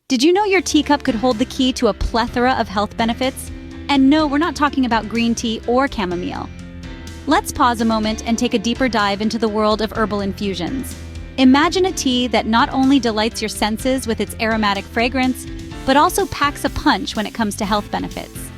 Did you know your teacup could hold the key to a plethora of health benefits? And no, we're not talking about green tea or chamomile. Let's pause a moment and take a deeper dive into the world of herbal infusions. Imagine a tea that not only delights your senses with its aromatic fragrance, but also packs a punch when it comes to health benefits.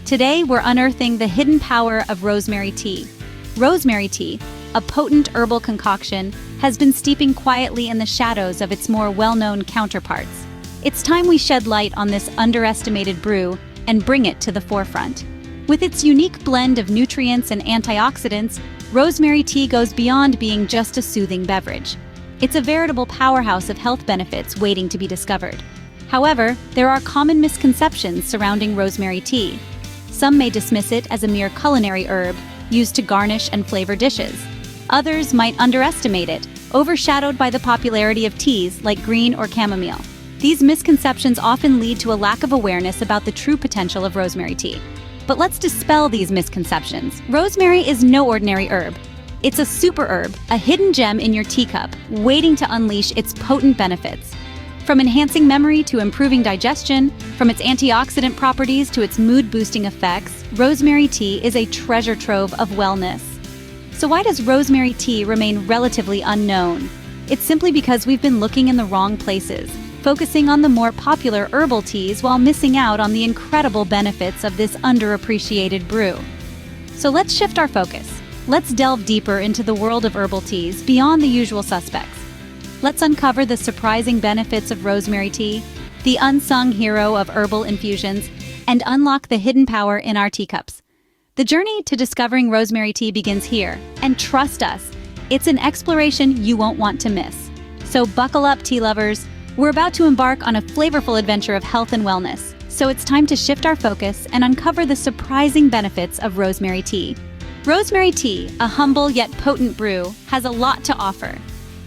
Today, we're unearthing the hidden power of rosemary tea. Rosemary tea, a potent herbal concoction, has been steeping quietly in the shadows of its more well-known counterparts. It's time we shed light on this underestimated brew and bring it to the forefront. With its unique blend of nutrients and antioxidants, rosemary tea goes beyond being just a soothing beverage. It's a veritable powerhouse of health benefits waiting to be discovered. However, there are common misconceptions surrounding rosemary tea. Some may dismiss it as a mere culinary herb used to garnish and flavor dishes. Others might underestimate it, overshadowed by the popularity of teas like green or chamomile. These misconceptions often lead to a lack of awareness about the true potential of rosemary tea. But let's dispel these misconceptions. Rosemary is no ordinary herb. It's a super herb, a hidden gem in your teacup, waiting to unleash its potent benefits. From enhancing memory to improving digestion, from its antioxidant properties to its mood-boosting effects, rosemary tea is a treasure trove of wellness. So why does rosemary tea remain relatively unknown? It's simply because we've been looking in the wrong places, focusing on the more popular herbal teas while missing out on the incredible benefits of this underappreciated brew. So let's shift our focus. Let's delve deeper into the world of herbal teas beyond the usual suspects. Let's uncover the surprising benefits of rosemary tea, the unsung hero of herbal infusions, and unlock the hidden power in our teacups. The journey to discovering rosemary tea begins here, and trust us, it's an exploration you won't want to miss. So buckle up, tea lovers. We're about to embark on a flavorful adventure of health and wellness, so it's time to shift our focus and uncover the surprising benefits of rosemary tea. Rosemary tea, a humble yet potent brew, has a lot to offer.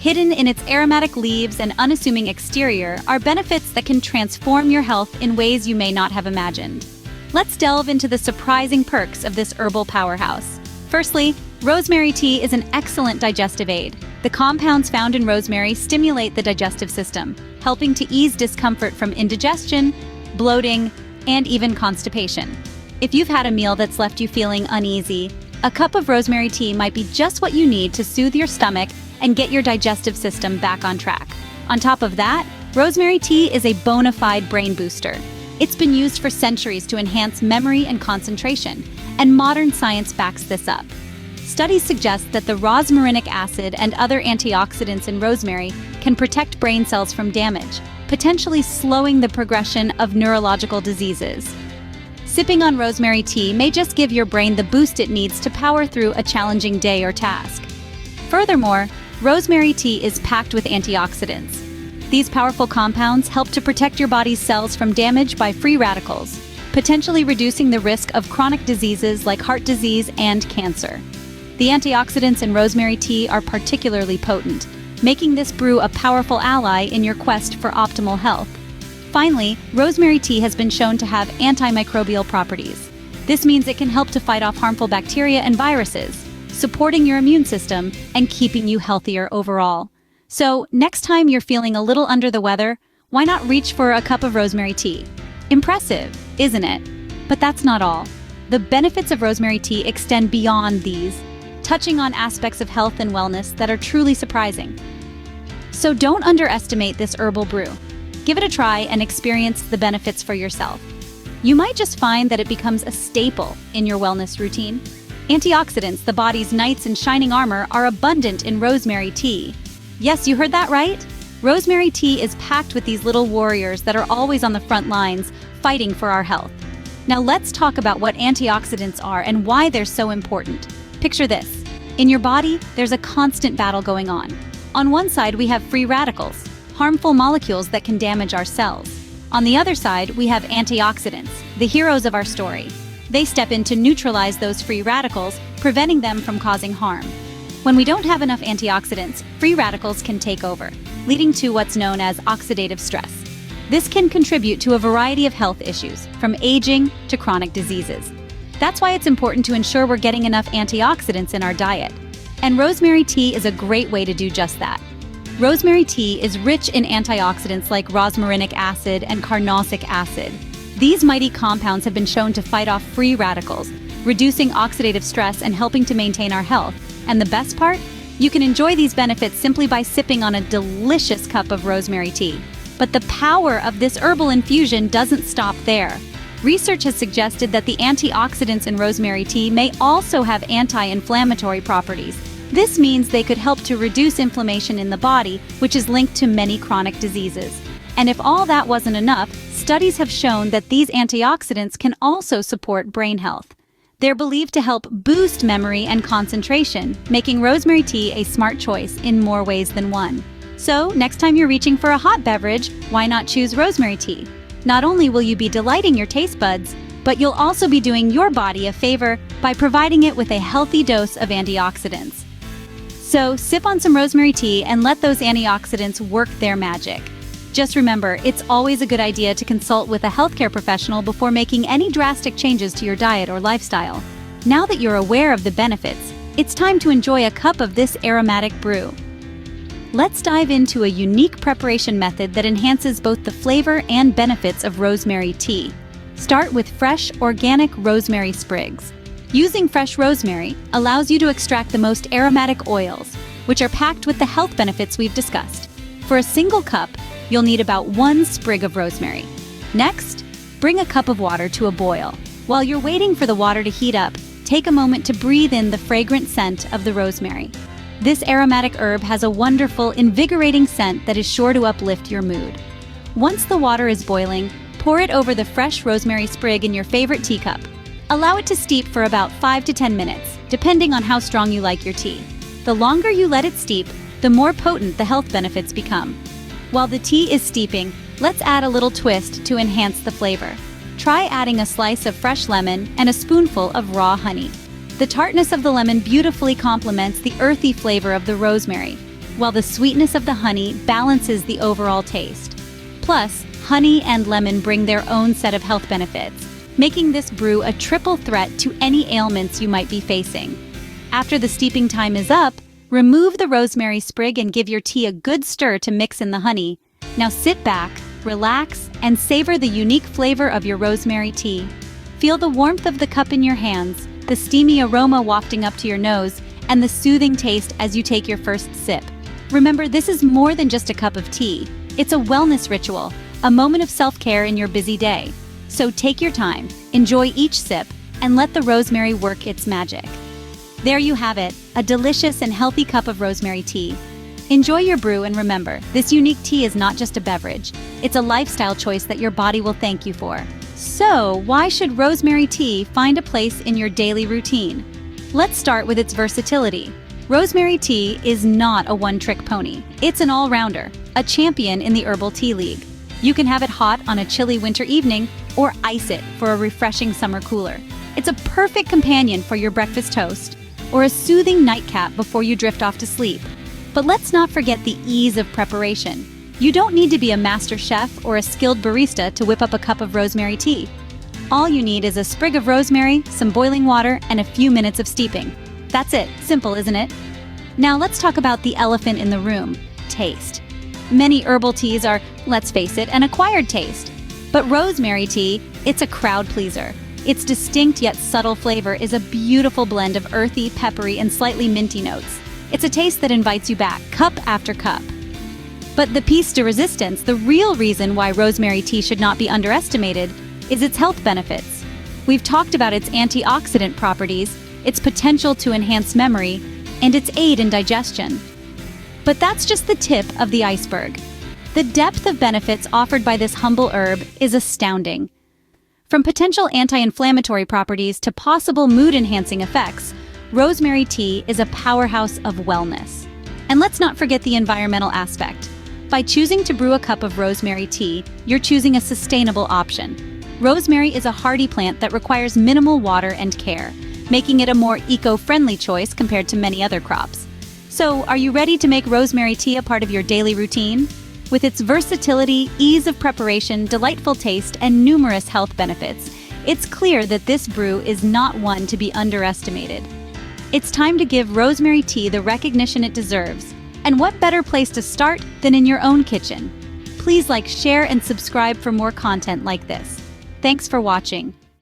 Hidden in its aromatic leaves and unassuming exterior are benefits that can transform your health in ways you may not have imagined. Let's delve into the surprising perks of this herbal powerhouse. Firstly, rosemary tea is an excellent digestive aid. The compounds found in rosemary stimulate the digestive system, helping to ease discomfort from indigestion, bloating, and even constipation. If you've had a meal that's left you feeling uneasy, a cup of rosemary tea might be just what you need to soothe your stomach and get your digestive system back on track. On top of that, rosemary tea is a bona fide brain booster. It's been used for centuries to enhance memory and concentration, and modern science backs this up. Studies suggest that the rosmarinic acid and other antioxidants in rosemary can protect brain cells from damage, potentially slowing the progression of neurological diseases. Sipping on rosemary tea may just give your brain the boost it needs to power through a challenging day or task. Furthermore, rosemary tea is packed with antioxidants. These powerful compounds help to protect your body's cells from damage by free radicals, potentially reducing the risk of chronic diseases like heart disease and cancer. The antioxidants in rosemary tea are particularly potent, making this brew a powerful ally in your quest for optimal health. Finally, rosemary tea has been shown to have antimicrobial properties. This means it can help to fight off harmful bacteria and viruses, supporting your immune system and keeping you healthier overall. So, next time you're feeling a little under the weather, why not reach for a cup of rosemary tea? Impressive, isn't it? But that's not all. The benefits of rosemary tea extend beyond these, touching on aspects of health and wellness that are truly surprising. So don't underestimate this herbal brew. Give it a try and experience the benefits for yourself. You might just find that it becomes a staple in your wellness routine. Antioxidants, the body's knights in shining armor, are abundant in rosemary tea. Yes, you heard that right? Rosemary tea is packed with these little warriors that are always on the front lines, fighting for our health. Now let's talk about what antioxidants are and why they're so important. Picture this. In your body, there's a constant battle going on. On one side, we have free radicals, harmful molecules that can damage our cells. On the other side, we have antioxidants, the heroes of our story. They step in to neutralize those free radicals, preventing them from causing harm. When we don't have enough antioxidants, free radicals can take over, leading to what's known as oxidative stress. This can contribute to a variety of health issues, from aging to chronic diseases. That's why it's important to ensure we're getting enough antioxidants in our diet. And rosemary tea is a great way to do just that. Rosemary tea is rich in antioxidants like rosmarinic acid and carnosic acid. These mighty compounds have been shown to fight off free radicals, reducing oxidative stress and helping to maintain our health. And the best part? You can enjoy these benefits simply by sipping on a delicious cup of rosemary tea. But the power of this herbal infusion doesn't stop there. Research has suggested that the antioxidants in rosemary tea may also have anti-inflammatory properties. This means they could help to reduce inflammation in the body, which is linked to many chronic diseases. And if all that wasn't enough, studies have shown that these antioxidants can also support brain health. They're believed to help boost memory and concentration, making rosemary tea a smart choice in more ways than one. So, next time you're reaching for a hot beverage, why not choose rosemary tea? Not only will you be delighting your taste buds, but you'll also be doing your body a favor by providing it with a healthy dose of antioxidants. So, sip on some rosemary tea and let those antioxidants work their magic. Just remember, it's always a good idea to consult with a healthcare professional before making any drastic changes to your diet or lifestyle. Now that you're aware of the benefits, it's time to enjoy a cup of this aromatic brew. Let's dive into a unique preparation method that enhances both the flavor and benefits of rosemary tea. Start with fresh, organic rosemary sprigs. Using fresh rosemary allows you to extract the most aromatic oils, which are packed with the health benefits we've discussed. For a single cup, you'll need about 1 sprig of rosemary. Next, bring a cup of water to a boil. While you're waiting for the water to heat up, take a moment to breathe in the fragrant scent of the rosemary. This aromatic herb has a wonderful, invigorating scent that is sure to uplift your mood. Once the water is boiling, pour it over the fresh rosemary sprig in your favorite teacup. Allow it to steep for about 5 to 10 minutes, depending on how strong you like your tea. The longer you let it steep, the more potent the health benefits become. While the tea is steeping, let's add a little twist to enhance the flavor. Try adding a slice of fresh lemon and a spoonful of raw honey. The tartness of the lemon beautifully complements the earthy flavor of the rosemary, while the sweetness of the honey balances the overall taste. Plus, honey and lemon bring their own set of health benefits, making this brew a triple threat to any ailments you might be facing. After the steeping time is up, remove the rosemary sprig and give your tea a good stir to mix in the honey. Now sit back, relax, and savor the unique flavor of your rosemary tea. Feel the warmth of the cup in your hands, the steamy aroma wafting up to your nose, and the soothing taste as you take your first sip. Remember, this is more than just a cup of tea. It's a wellness ritual, a moment of self-care in your busy day. So take your time, enjoy each sip, and let the rosemary work its magic. There you have it, a delicious and healthy cup of rosemary tea. Enjoy your brew, and remember, this unique tea is not just a beverage. It's a lifestyle choice that your body will thank you for. So, why should rosemary tea find a place in your daily routine? Let's start with its versatility. Rosemary tea is not a one-trick pony. It's an all-rounder, a champion in the herbal tea league. You can have it hot on a chilly winter evening or ice it for a refreshing summer cooler. It's a perfect companion for your breakfast toast or a soothing nightcap before you drift off to sleep. But let's not forget the ease of preparation. You don't need to be a master chef or a skilled barista to whip up a cup of rosemary tea. All you need is a sprig of rosemary, some boiling water, and a few minutes of steeping. That's it. Simple, isn't it? Now let's talk about the elephant in the room, taste. Many herbal teas are, let's face it, an acquired taste. But rosemary tea, it's a crowd pleaser. Its distinct yet subtle flavor is a beautiful blend of earthy, peppery, and slightly minty notes. It's a taste that invites you back, cup after cup. But the piece de resistance, the real reason why rosemary tea should not be underestimated, is its health benefits. We've talked about its antioxidant properties, its potential to enhance memory, and its aid in digestion. But that's just the tip of the iceberg. The depth of benefits offered by this humble herb is astounding. From potential anti-inflammatory properties to possible mood-enhancing effects, rosemary tea is a powerhouse of wellness. And let's not forget the environmental aspect. By choosing to brew a cup of rosemary tea, you're choosing a sustainable option. Rosemary is a hardy plant that requires minimal water and care, making it a more eco-friendly choice compared to many other crops. So, are you ready to make rosemary tea a part of your daily routine? With its versatility, ease of preparation, delightful taste, and numerous health benefits, it's clear that this brew is not one to be underestimated. It's time to give rosemary tea the recognition it deserves. And what better place to start than in your own kitchen? Please like, share, and subscribe for more content like this. Thanks for watching.